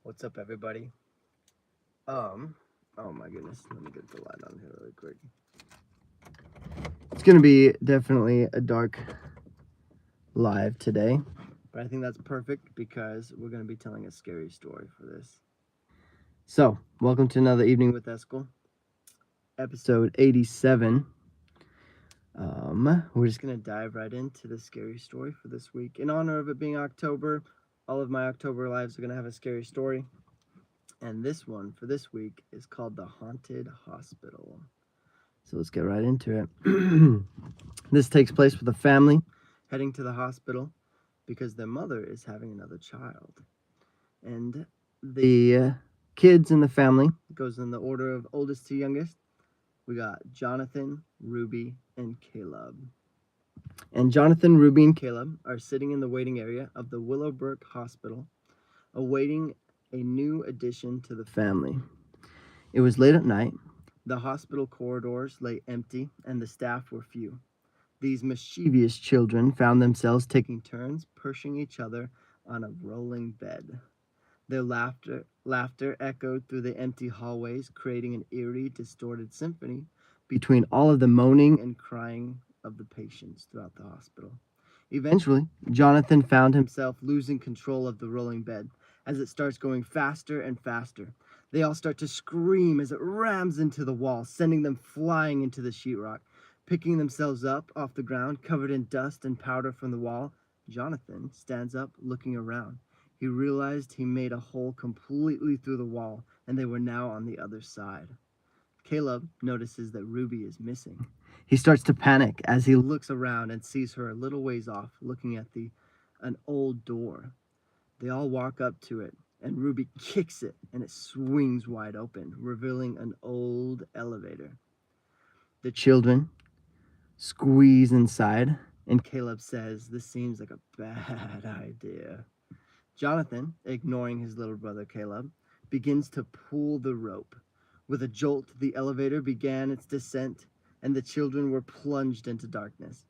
What's up, everybody? Um, oh my goodness, let me get the light on here really quick. It's gonna be definitely a dark live today, but I think that's perfect because we're gonna be telling a scary story for this. So, welcome to another evening with Eskel, episode 87. We're just gonna dive right into the scary story for this week. In honor of it being October, all of my October lives are gonna have a scary story. And this one for this week is called The Haunted Hospital. So let's get right into it. This takes place with a family heading to the hospital because their mother is having another child. And the kids in the family goes in the order of oldest to youngest. We got Jonathan, Ruby, and Caleb. And Jonathan, Ruby, and Caleb are sitting in the waiting area of the Willowbrook Hospital, awaiting a new addition to the family. It was late at night. The hospital corridors lay empty, and the staff were few. These mischievous children found themselves taking turns pushing each other on a rolling bed. Their laughter echoed through the empty hallways, creating an eerie, distorted symphony between all of the moaning and crying of the patients throughout the hospital. Eventually, Jonathan found himself losing control of the rolling bed as it starts going faster and faster. They all start to scream as it rams into the wall, sending them flying into the sheetrock. Picking themselves up off the ground, covered in dust and powder from the wall, Jonathan stands up, looking around. He realized he made a hole completely through the wall, and they were now on the other side. Caleb notices that Ruby is missing. He starts to panic as he looks around and sees her a little ways off, looking at an old door. They all walk up to it, and Ruby kicks it, and it swings wide open, revealing an old elevator. The children squeeze inside, and Caleb says, "This seems like a bad idea." Jonathan, ignoring his little brother Caleb, begins to pull the rope. With a jolt, the elevator began its descent, and the children were plunged into darkness.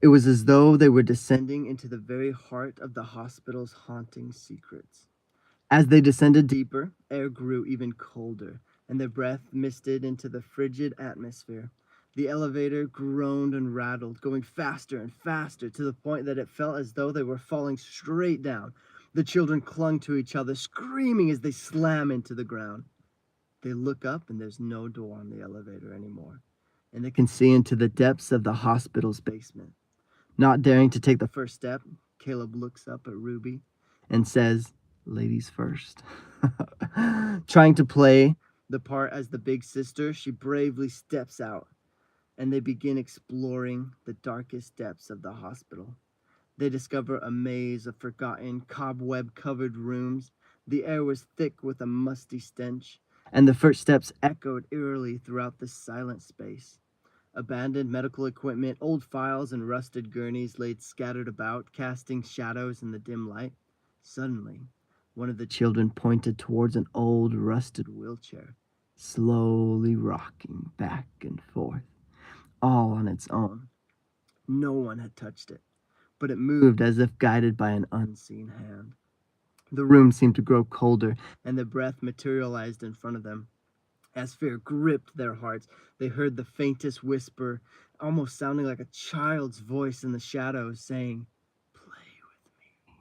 It was as though they were descending into the very heart of the hospital's haunting secrets. As they descended deeper, air grew even colder, and their breath misted into the frigid atmosphere. The elevator groaned and rattled, going faster and faster to the point that it felt as though they were falling straight down. The children clung to each other, screaming as they slam into the ground. They look up, and there's no door on the elevator anymore, and they can see into the depths of the hospital's basement. Not daring to take the first step, Caleb looks up at Ruby and says, "Ladies first." Trying to play the part as the big sister, she bravely steps out, and they begin exploring the darkest depths of the hospital. They discover a maze of forgotten, cobweb-covered rooms. The air was thick with a musty stench, and the footsteps echoed eerily throughout the silent space. Abandoned medical equipment, old files, and rusted gurneys lay scattered about, casting shadows in the dim light. Suddenly, one of the children pointed towards an old, rusted wheelchair, slowly rocking back and forth, all on its own. No one had touched it, but it moved as if guided by an unseen hand. The room seemed to grow colder, and the breath materialized in front of them. As fear gripped their hearts, they heard the faintest whisper, almost sounding like a child's voice in the shadows, saying, "Play with me."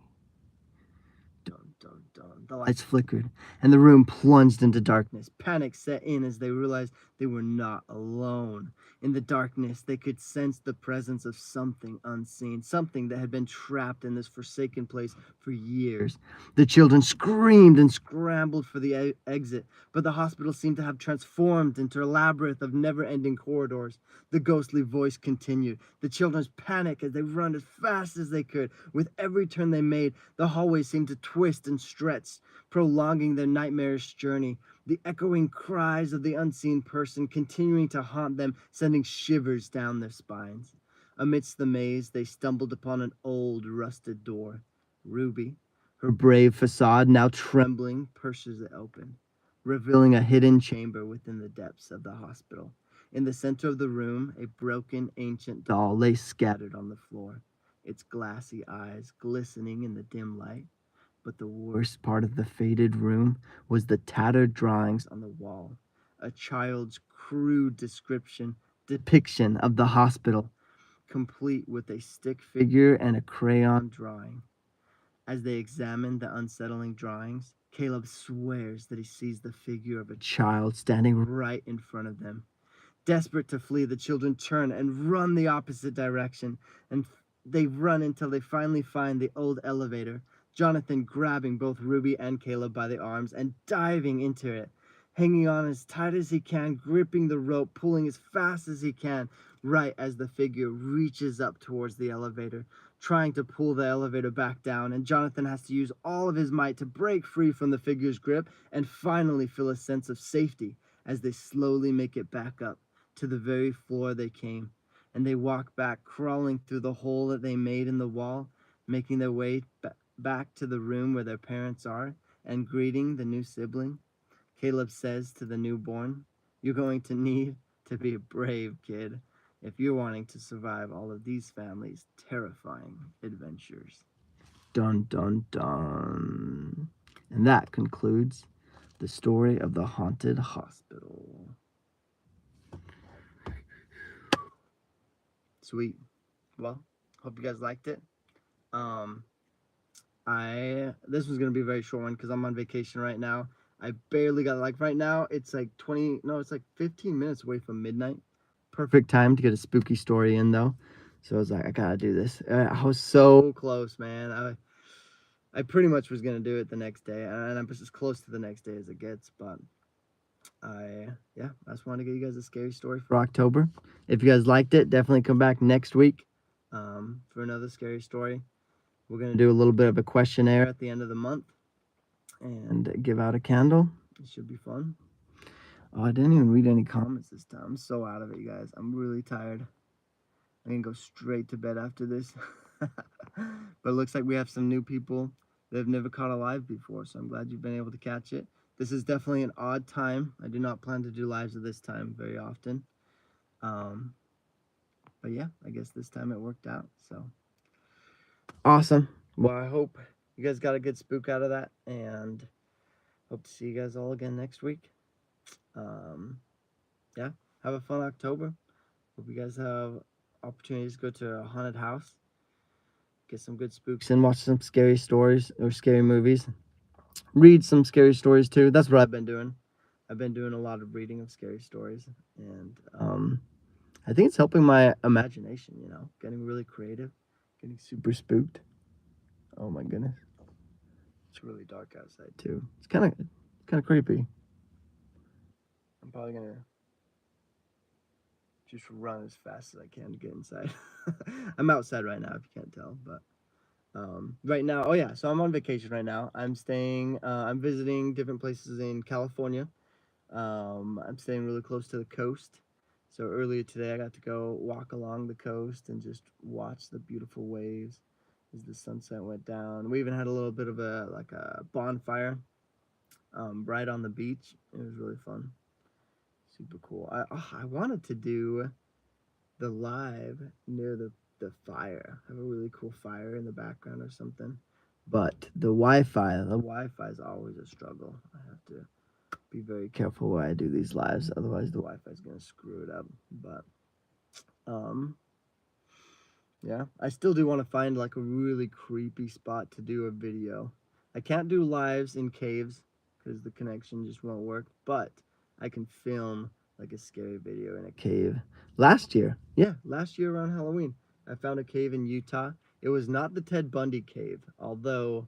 Dun, dun, dun. The lights flickered, and the room plunged into darkness. Panic set in as they realized they were not alone. In the darkness, they could sense the presence of something unseen, something that had been trapped in this forsaken place for years. The children screamed and scrambled for the exit, but the hospital seemed to have transformed into a labyrinth of never-ending corridors. The ghostly voice continued. The children's panic as they ran as fast as they could. With every turn they made, the hallways seemed to twist and stretch, prolonging their nightmarish journey. The echoing cries of the unseen person continuing to haunt them, sending shivers down their spines. Amidst the maze, they stumbled upon an old, rusted door. Ruby, her brave facade now trembling, pushes it open, revealing a hidden chamber within the depths of the hospital. In the center of the room, a broken, ancient doll lay scattered on the floor. its glassy eyes glistening in the dim light. But the worst part of the faded room was the tattered drawings on the wall, a child's crude depiction of the hospital, complete with a stick figure and a crayon drawing. As they examine the unsettling drawings, Caleb swears that he sees the figure of a child standing right in front of them. Desperate to flee, the children turn and run the opposite direction, and they run until they finally find the old elevator. Jonathan grabbing both Ruby and Caleb by the arms and diving into it, hanging on as tight as he can, gripping the rope, pulling as fast as he can, right as the figure reaches up towards the elevator, trying to pull the elevator back down, and Jonathan has to use all of his might to break free from the figure's grip and finally feel a sense of safety as they slowly make it back up to the very floor they came, and they walk back, crawling through the hole that they made in the wall, making their way back to the room where their parents are, and greeting the new sibling. Caleb says to the newborn, "You're going to need to be a brave kid if you're wanting to survive all of these families' terrifying adventures." Dun dun dun. And that concludes the story of the haunted hospital. Sweet. Well, hope you guys liked it. Um, I this was gonna be a very short one because I'm on vacation right now. I barely got like right now it's like 20 no it's like 15 minutes away from midnight. Perfect time to get a spooky story in though. So I was like, I gotta do this. I was so close, man. I pretty much was gonna do it the next day, and I'm just as close to the next day as it gets. But I just wanted to get you guys a scary story for October. If you guys liked it, definitely come back next week for another scary story. We're going to do a little bit of a questionnaire at the end of the month and give out a candle. It should be fun. Oh, I didn't even read any comments this time. I'm so out of it, you guys. I'm really tired. I'm going to go straight to bed after this. But it looks like we have some new people that have never caught a live before, so I'm glad you've been able to catch it. This is definitely an odd time. I do not plan to do lives at this time very often. But yeah, I guess this time it worked out. So awesome. Well, I hope you guys got a good spook out of that, and hope to see you guys all again next week. Yeah, have a fun October. Hope you guys have opportunities to go to a haunted house, get some good spooks, and watch some scary stories or scary movies. Read some scary stories too. That's what I've been doing. I've been doing a lot of reading of scary stories, and I think it's helping my imagination. Getting really creative, getting super spooked. Oh my goodness, it's really dark outside too. It's kind of creepy. I'm probably gonna just run as fast as I can to get inside. I'm outside right now, if you can't tell, but right now, oh yeah, so I'm on vacation right now. I'm visiting different places in California. I'm staying really close to the coast. So earlier today, I got to go walk along the coast and just watch the beautiful waves as the sunset went down. We even had a little bit of a bonfire right on the beach. It was really fun, super cool. I wanted to do the live near the fire. Have a really cool fire in the background or something. But the Wi-Fi is always a struggle. I have to be very careful where I do these lives, otherwise the Wi-Fi is gonna screw it up. But um, yeah, I still do want to find like a really creepy spot to do a video. I can't do lives in caves because the connection just won't work, but I can film like a scary video in a cave. Last year around Halloween, I found a cave in Utah. It was not the Ted Bundy cave, although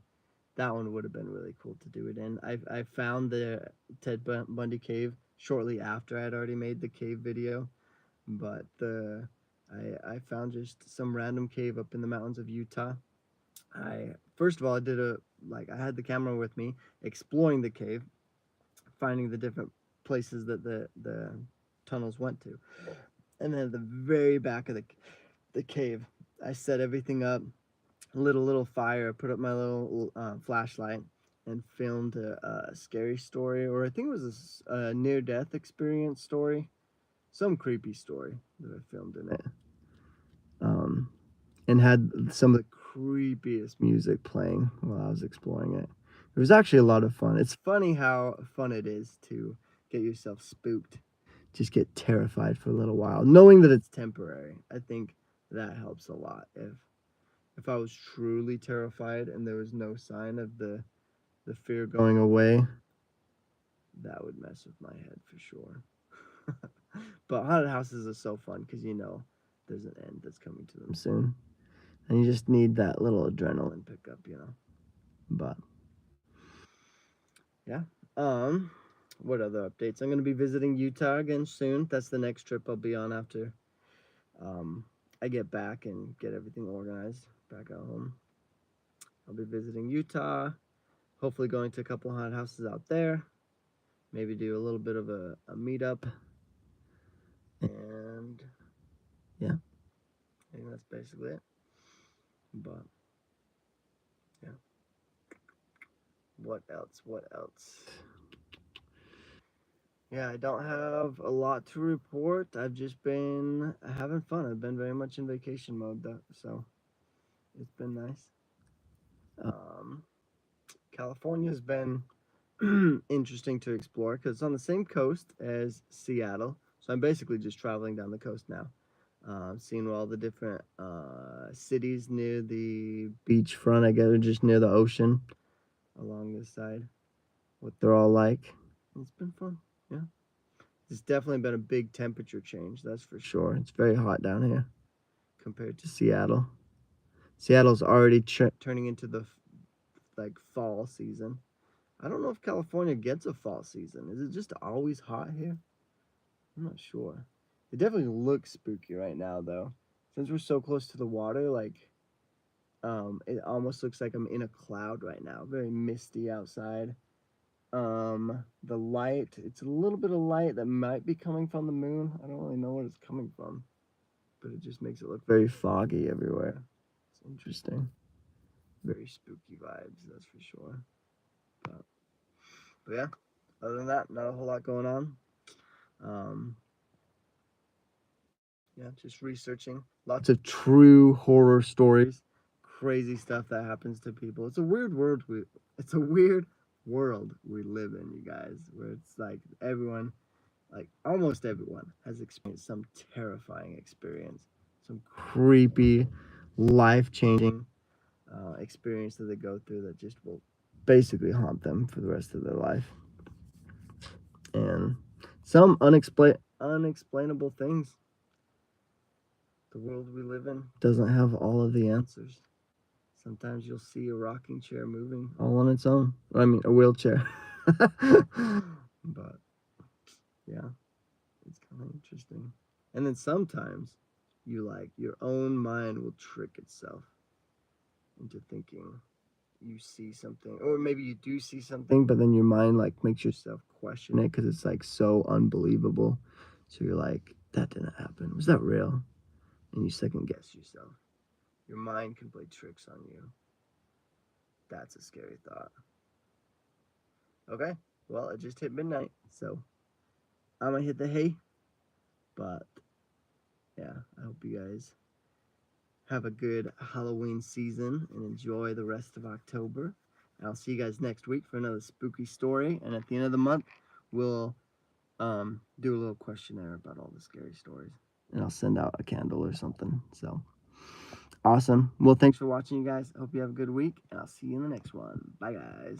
that one would have been really cool to do it in. I found the Ted Bundy cave shortly after I had already made the cave video, but I found just some random cave up in the mountains of Utah. I first of all I had the camera with me exploring the cave, finding the different places that the tunnels went to, and then at the very back of the cave, I set everything up, lit a little fire, put up my little flashlight, and filmed a scary story, or I think it was a near-death experience story, some creepy story that I filmed in it. and had some of the creepiest music playing while I was exploring it. It was actually a lot of fun. It's funny how fun it is to get yourself spooked, just get terrified for a little while, knowing that it's temporary. I think that helps a lot. If I was truly terrified and there was no sign of the fear going away, that would mess with my head for sure. But haunted houses are so fun because there's an end that's coming to them soon, and you just need that little adrenaline pickup. But yeah, um, what other updates? I'm gonna be visiting Utah again soon. That's the next trip I'll be on after um I get back and get everything organized back at home. I'll be visiting Utah. Hopefully, going to a couple haunted houses out there. Maybe do a little bit of a meetup, and yeah, I think that's basically it. But yeah, what else? What else? Yeah, I don't have a lot to report. I've just been having fun. I've been very much in vacation mode, though, so it's been nice. Um, California's been interesting to explore because it's on the same coast as Seattle. So I'm basically just traveling down the coast now, seeing all the different cities near the beachfront, I guess, or just near the ocean along this side, what they're all like. It's been fun. Yeah. It's definitely been a big temperature change, that's for sure. It's very hot down here compared to Seattle. Seattle's already turning into the like fall season. I don't know if California gets a fall season. Is it just always hot here? I'm not sure. It definitely looks spooky right now though. Since we're so close to the water, like it almost looks like I'm in a cloud right now. Very misty outside. The light, it's a little bit of light that might be coming from the moon. I don't really know what it's coming from, but it just makes it look very foggy everywhere. It's interesting. Very spooky vibes, that's for sure. But, but yeah, other than that, not a whole lot going on. Um, yeah, just researching lots of true horror stories, crazy stuff that happens to people. It's a weird world we live in, you guys, where it's like almost everyone has experienced some terrifying experience, some creepy, life-changing experience that they go through that just will basically haunt them for the rest of their life. And some unexplainable things. The world we live in doesn't have all of the answers. Sometimes you'll see a rocking chair moving all on its own. I mean, a wheelchair. But yeah, it's kind of interesting. And then sometimes your own mind will trick itself into thinking you see something, or maybe you do see something, but then your mind like makes yourself question it because it's like so unbelievable. So you're like, that didn't happen. Was that real? And you second guess yourself. Your mind can play tricks on you. That's a scary thought. Okay, well, it just hit midnight, so I'm gonna hit the hay. But yeah, I hope you guys have a good Halloween season and enjoy the rest of October. I'll see you guys next week for another spooky story. And at the end of the month, we'll do a little questionnaire about all the scary stories. And I'll send out a candle or something. So awesome. Well, thanks for watching, you guys. I hope you have a good week, and I'll see you in the next one. Bye, guys.